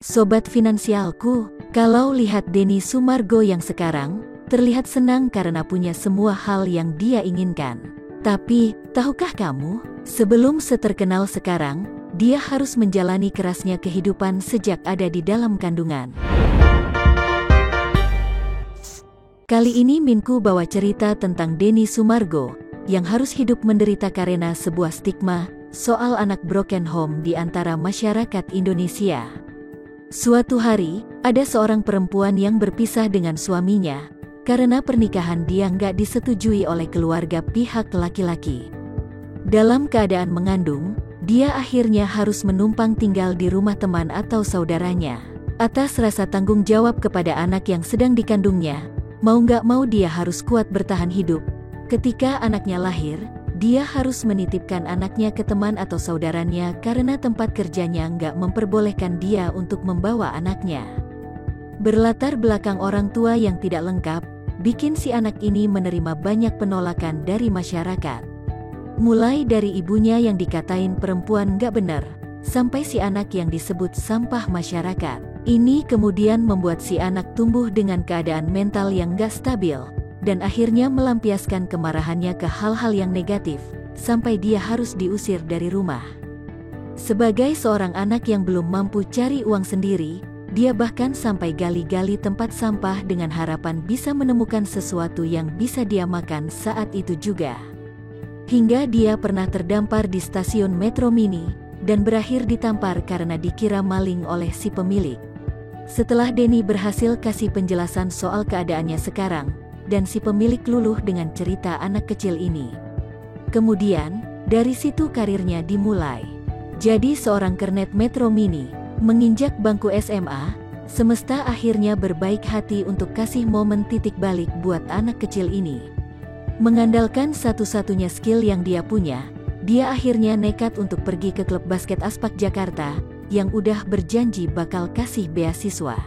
Sobat finansialku, kalau lihat Denny Sumargo yang sekarang, terlihat senang karena punya semua hal yang dia inginkan. Tapi, tahukah kamu, sebelum seterkenal sekarang, dia harus menjalani kerasnya kehidupan sejak ada di dalam kandungan. Kali ini Minku bawa cerita tentang Denny Sumargo, yang harus hidup menderita karena sebuah stigma soal anak broken home di antara masyarakat Indonesia. Suatu hari, ada seorang perempuan yang berpisah dengan suaminya, karena pernikahan dia nggak disetujui oleh keluarga pihak laki-laki. Dalam keadaan mengandung, dia akhirnya harus menumpang tinggal di rumah teman atau saudaranya. Atas rasa tanggung jawab kepada anak yang sedang dikandungnya, mau nggak mau dia harus kuat bertahan hidup. Ketika anaknya lahir, dia harus menitipkan anaknya ke teman atau saudaranya karena tempat kerjanya nggak memperbolehkan dia untuk membawa anaknya. Berlatar belakang orang tua yang tidak lengkap, bikin si anak ini menerima banyak penolakan dari masyarakat. Mulai dari ibunya yang dikatain perempuan nggak benar, sampai si anak yang disebut sampah masyarakat. Ini kemudian membuat si anak tumbuh dengan keadaan mental yang nggak stabil, dan akhirnya melampiaskan kemarahannya ke hal-hal yang negatif, sampai dia harus diusir dari rumah. Sebagai seorang anak yang belum mampu cari uang sendiri, dia bahkan sampai gali-gali tempat sampah dengan harapan bisa menemukan sesuatu yang bisa dia makan saat itu juga. Hingga dia pernah terdampar di stasiun Metro Mini, dan berakhir ditampar karena dikira maling oleh si pemilik. Setelah Denny berhasil kasih penjelasan soal keadaannya sekarang, dan si pemilik luluh dengan cerita anak kecil ini. Kemudian, dari situ karirnya dimulai. Jadi seorang kernet Metro Mini, menginjak bangku SMA, semesta akhirnya berbaik hati untuk kasih momen titik balik buat anak kecil ini. Mengandalkan satu-satunya skill yang dia punya, dia akhirnya nekat untuk pergi ke klub basket Aspak Jakarta, yang udah berjanji bakal kasih beasiswa.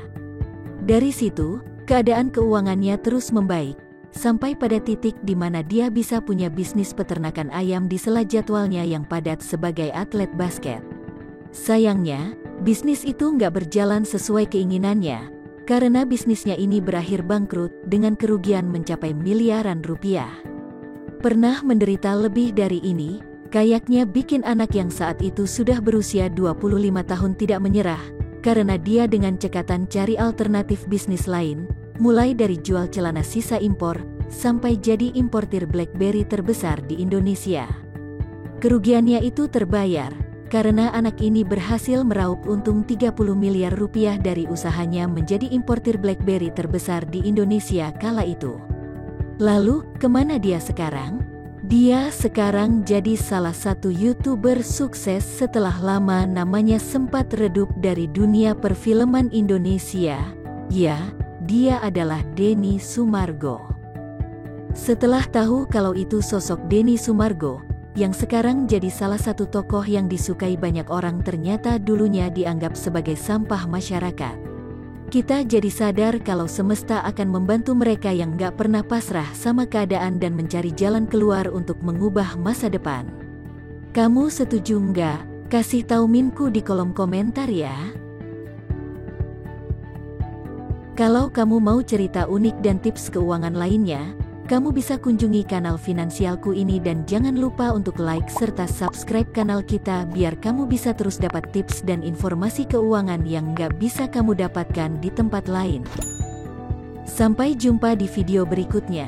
Dari situ, keadaan keuangannya terus membaik, sampai pada titik di mana dia bisa punya bisnis peternakan ayam di sela jadwalnya yang padat sebagai atlet basket. Sayangnya, bisnis itu nggak berjalan sesuai keinginannya, karena bisnisnya ini berakhir bangkrut dengan kerugian mencapai miliaran rupiah. Pernah menderita lebih dari ini, kayaknya bikin anak yang saat itu sudah berusia 25 tahun tidak menyerah, karena dia dengan cekatan cari alternatif bisnis lain, mulai dari jual celana sisa impor, sampai jadi importir BlackBerry terbesar di Indonesia. Kerugiannya itu terbayar, karena anak ini berhasil meraup untung 30 miliar rupiah dari usahanya menjadi importir BlackBerry terbesar di Indonesia kala itu. Lalu, kemana dia sekarang? Dia sekarang jadi salah satu YouTuber sukses setelah lama namanya sempat redup dari dunia perfilman Indonesia. Ya, dia adalah Denny Sumargo. Setelah tahu kalau itu sosok Denny Sumargo, yang sekarang jadi salah satu tokoh yang disukai banyak orang ternyata dulunya dianggap sebagai sampah masyarakat. Kita jadi sadar kalau semesta akan membantu mereka yang gak pernah pasrah sama keadaan dan mencari jalan keluar untuk mengubah masa depan. Kamu setuju nggak? Kasih tahu Minku di kolom komentar ya. Kalau kamu mau cerita unik dan tips keuangan lainnya, kamu bisa kunjungi kanal finansialku ini dan jangan lupa untuk like serta subscribe kanal kita biar kamu bisa terus dapat tips dan informasi keuangan yang nggak bisa kamu dapatkan di tempat lain. Sampai jumpa di video berikutnya.